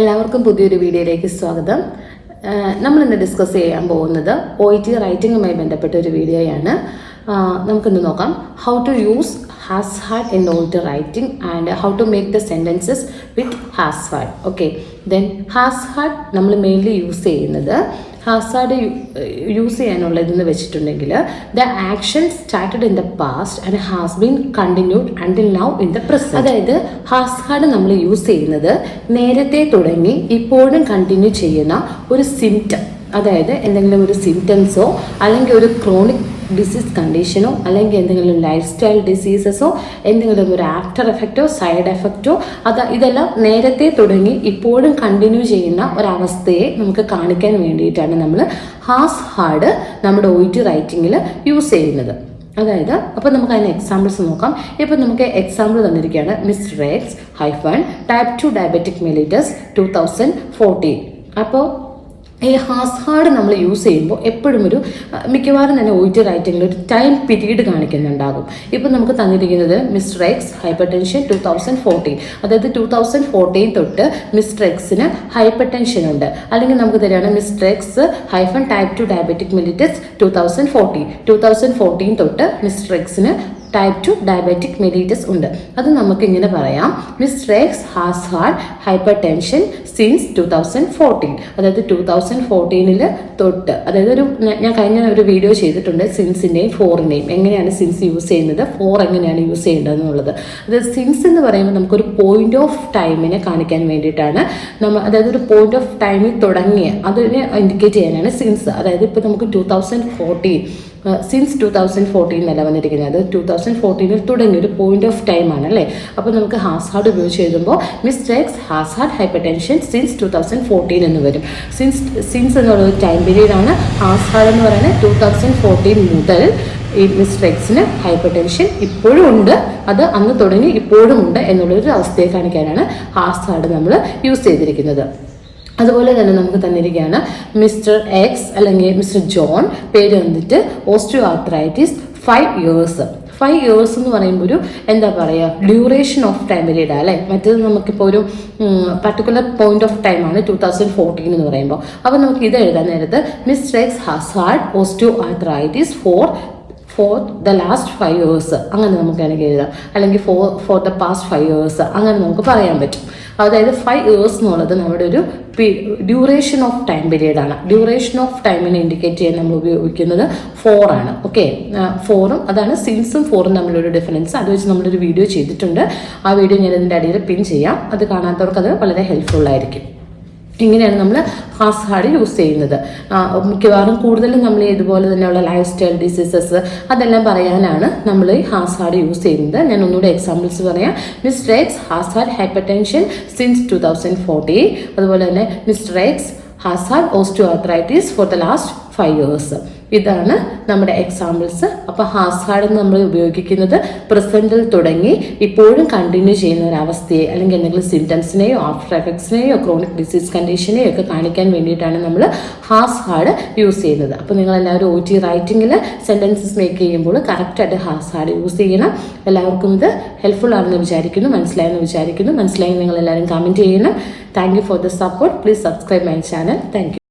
എല്ലാവർക്കും പുതിയൊരു വീഡിയോയിലേക്ക് സ്വാഗതം. നമ്മളിന്ന് ഡിസ്കസ് ചെയ്യാൻ പോകുന്നത് OET റൈറ്റിംഗുമായി ബന്ധപ്പെട്ട ഒരു വീഡിയോയാണ്. നമുക്കിന്ന് നോക്കാം how to use has had in OET writing and how to make the sentences with has had. Okay, then has had നമ്മൾ മെയിൻലി യൂസ് ചെയ്യുന്നത് ഹാസാഡ് യൂസ് ചെയ്യാനുള്ളതെന്ന് വെച്ചിട്ടുണ്ടെങ്കിൽ the action started in the past and has been continued until now in the present. അതായത് has had നമ്മൾ use ചെയ്യുന്നത് നേരത്തെ തുടങ്ങി ഇപ്പോഴും കണ്ടിന്യൂ ചെയ്യുന്ന ഒരു സിംറ്റം, അതായത് എന്തെങ്കിലും ഒരു സിംറ്റംസോ അല്ലെങ്കിൽ ഒരു ക്രോണിക് ഡിസീസ് കണ്ടീഷനോ അല്ലെങ്കിൽ എന്തെങ്കിലും ലൈഫ് സ്റ്റൈൽ ഡിസീസസോ എന്തെങ്കിലും ഒരു ആഫ്റ്റർ എഫക്റ്റോ സൈഡ് എഫക്റ്റോ ഇതെല്ലാം നേരത്തെ തുടങ്ങി ഇപ്പോഴും കണ്ടിന്യൂ ചെയ്യുന്ന ഒരവസ്ഥയെ നമുക്ക് കാണിക്കാൻ വേണ്ടിയിട്ടാണ് നമ്മൾ ഹാസ് ഹാഡ് നമ്മുടെ OET റൈറ്റിങ്ങിൽ യൂസ് ചെയ്യുന്നത്. അതായത് അപ്പോൾ നമുക്ക് അതിന് എക്സാമ്പിൾസ് നോക്കാം. ഇപ്പോൾ നമുക്ക് എക്സാമ്പിൾ തന്നിരിക്കുകയാണ് mister x -type 2 diabetic mellitus 2014. അപ്പോൾ ഈ ഹാസ് ഹാഡ് നമ്മൾ യൂസ് ചെയ്യുമ്പോൾ എപ്പോഴും മിക്കവാറും തന്നെ OET റൈറ്റിങ്ങിൽ ഒരു ടൈം പീരീഡ് കാണിക്കുന്നുണ്ടാകും. ഇപ്പോൾ നമുക്ക് തന്നിരിക്കുന്നത് മിസ്റ്റർ എക്സ് ഹൈപ്പർ ടെൻഷൻ 2014, അതായത് 2014 തൊട്ട് മിസ്റ്റർ എക്സിന് ഹൈപ്പർ ടെൻഷൻ ഉണ്ട്. അല്ലെങ്കിൽ നമുക്ക് തരികയാണ് mister x -type 2 diabetic mellitus 2014 തൊട്ട് മിസ്റ്റർ എക്സിന് type 2 ഡയബറ്റിക് മെലിറ്റസ് ഉണ്ട്. അത് നമുക്ക് ഇങ്ങനെ പറയാം, mister X has had hyper tension since 2014. അതായത് 2014 തൊട്ട്, അതായത് ഞാൻ കഴിഞ്ഞ ഒരു വീഡിയോ ചെയ്തിട്ടുണ്ട് സിൻസിൻ്റെയും ഫോറിൻ്റെയും എങ്ങനെയാണ് സിൻസ് യൂസ് ചെയ്യുന്നത്, ഫോർ എങ്ങനെയാണ് യൂസ് ചെയ്യേണ്ടതെന്നുള്ളത്. അതായത് സിൻസ് എന്ന് പറയുമ്പോൾ നമുക്കൊരു പോയിന്റ് ഓഫ് ടൈമിനെ കാണിക്കാൻ വേണ്ടിയിട്ടാണ് അതായത് ഒരു പോയിന്റ് ഓഫ് ടൈമിൽ തുടങ്ങിയ അതിനെ ഇൻഡിക്കേറ്റ് ചെയ്യാനാണ് സിൻസ്. അതായത് ഇപ്പോൾ നമുക്ക് 2014 സിൻസ് 2014 എന്നല്ല വന്നിരിക്കുന്നത്, അത് 2014 തുടങ്ങി ഒരു പോയിന്റ് ഓഫ് ടൈം ആണ് അല്ലേ. അപ്പോൾ നമുക്ക് ഹാസ് ഹാഡ് ഉപയോഗിച്ച് എഴുതുമ്പോൾ mister X has had hyper tension since 2014 എന്ന് വരും. സിൻസ് എന്നുള്ളത് ടൈം പീരീഡ് ആണ്. ഹാസ് ഹാഡ് എന്ന് പറയുന്നത് 2014 മുതൽ ഈ മിസ്റ്റർ എക്സിന് ഹൈപ്പർ ടെൻഷൻ ഇപ്പോഴും ഉണ്ട്, അത് അന്ന് തുടങ്ങി ഇപ്പോഴും ഉണ്ട് എന്നുള്ളൊരു അവസ്ഥയെ കാണിക്കാനാണ് ഹാസ് ഹാഡ് നമ്മൾ യൂസ് ചെയ്തിരിക്കുന്നത്. അതുപോലെ തന്നെ നമുക്ക് തന്നിരിക്കുകയാണ് മിസ്റ്റർ എക്സ് അല്ലെങ്കിൽ മിസ്റ്റർ ജോൺ, പേര് വന്നിട്ട് ഓസ്റ്റിയോ ആർത്രൈറ്റിസ് 5 years. 5 years എന്ന് പറയുമ്പോൾ ഒരു എന്താ പറയുക ഡ്യൂറേഷൻ ഓഫ് ടൈം പീരീഡ് അല്ലേ. മറ്റേത് നമുക്കിപ്പോൾ ഒരു പർട്ടിക്കുലർ പോയിന്റ് ഓഫ് ടൈം ആണ് 2014 എന്ന് പറയുമ്പോൾ. അപ്പോൾ നമുക്ക് ഇത് എഴുതാൻ നേരത്ത് mister X has had osteo arthritis for the last 5 years അങ്ങനെ നമുക്ക് വേണമെങ്കിൽ എഴുതാം, അല്ലെങ്കിൽ ഫോർ ദ പാസ്റ്റ് 5 years അങ്ങനെ നമുക്ക് പറയാൻ പറ്റും. അതായത് 5 years എന്നുള്ളത് നമ്മുടെ ഒരു ഡ്യൂറേഷൻ ഓഫ് ടൈം പീരീഡാണ്. ഡ്യൂറേഷൻ ഓഫ് ടൈമിനെ ഇൻഡിക്കേറ്റ് ചെയ്യാൻ നമ്മൾ ഉപയോഗിക്കുന്നത് 4 ആണ്. ഓക്കെ, 4ഉം അതാണ് സിൻസും 4ഉം തമ്മിലൊരു ഡിഫറൻസ്. അത് വെച്ച് നമ്മളൊരു വീഡിയോ ചെയ്തിട്ടുണ്ട്. ആ വീഡിയോ ഞാൻ ഇതിൻ്റെ അടിയിൽ പിൻ ചെയ്യാം. അത് കാണാത്തവർക്ക് അത് വളരെ ഹെൽപ്ഫുൾ ആയിരിക്കും. ഇങ്ങനെയാണ് നമ്മൾ ഹാസ് ഹാഡ് യൂസ് ചെയ്യുന്നത്. മിക്കവാറും കൂടുതലും നമ്മൾ ഇതുപോലെ തന്നെയുള്ള ലൈഫ് സ്റ്റൈൽ ഡിസീസസ് അതെല്ലാം പറയാനാണ് നമ്മൾ ഈ ഹാസ് ഹാഡ് യൂസ് ചെയ്യുന്നത്. ഞാൻ ഒന്നുകൂടെ എക്സാമ്പിൾസ് പറയാം. Mister X has had hyper tension since 2014. അതുപോലെ തന്നെ mister X has had osteo arthritis for the last 5 years. ഇതാണ് നമ്മുടെ എക്സാമ്പിൾസ്. അപ്പോൾ ഹാസ് ഹാഡ് നമ്മൾ ഉപയോഗിക്കുന്നത് പ്രസന്റിൽ തുടങ്ങി ഇപ്പോഴും കണ്ടിന്യൂ ചെയ്യുന്ന ഒരു അവസ്ഥയെ അല്ലെങ്കിൽ എന്തെങ്കിലും സിംറ്റംസിനെയോ ആഫ്റ്റർ എഫക്ട്സിനെയോ ക്രോണിക് ഡിസീസ് കണ്ടീഷനെയോ ഒക്കെ കാണിക്കാൻ വേണ്ടിയിട്ടാണ് നമ്മൾ ഹാസ് ഹാഡ് യൂസ് ചെയ്യുന്നത്. അപ്പോൾ നിങ്ങളെല്ലാവരും OET റൈറ്റിങ്ങിൽ സെൻറ്റൻസസ് മേക്ക് ചെയ്യുമ്പോൾ കറക്റ്റായിട്ട് ഹാസ് ഹാഡ് യൂസ് ചെയ്യണം. എല്ലാവർക്കും ഇത് ഹെൽപ്ഫുൾ ആണെന്ന് വിചാരിക്കുന്നു, മനസ്സിലായെന്ന് വിചാരിക്കുന്നു. മനസ്സിലായി നിങ്ങളെല്ലാവരും കമൻറ്റ് ചെയ്യണം. Thank you for the support. Please subscribe my channel. Thank you.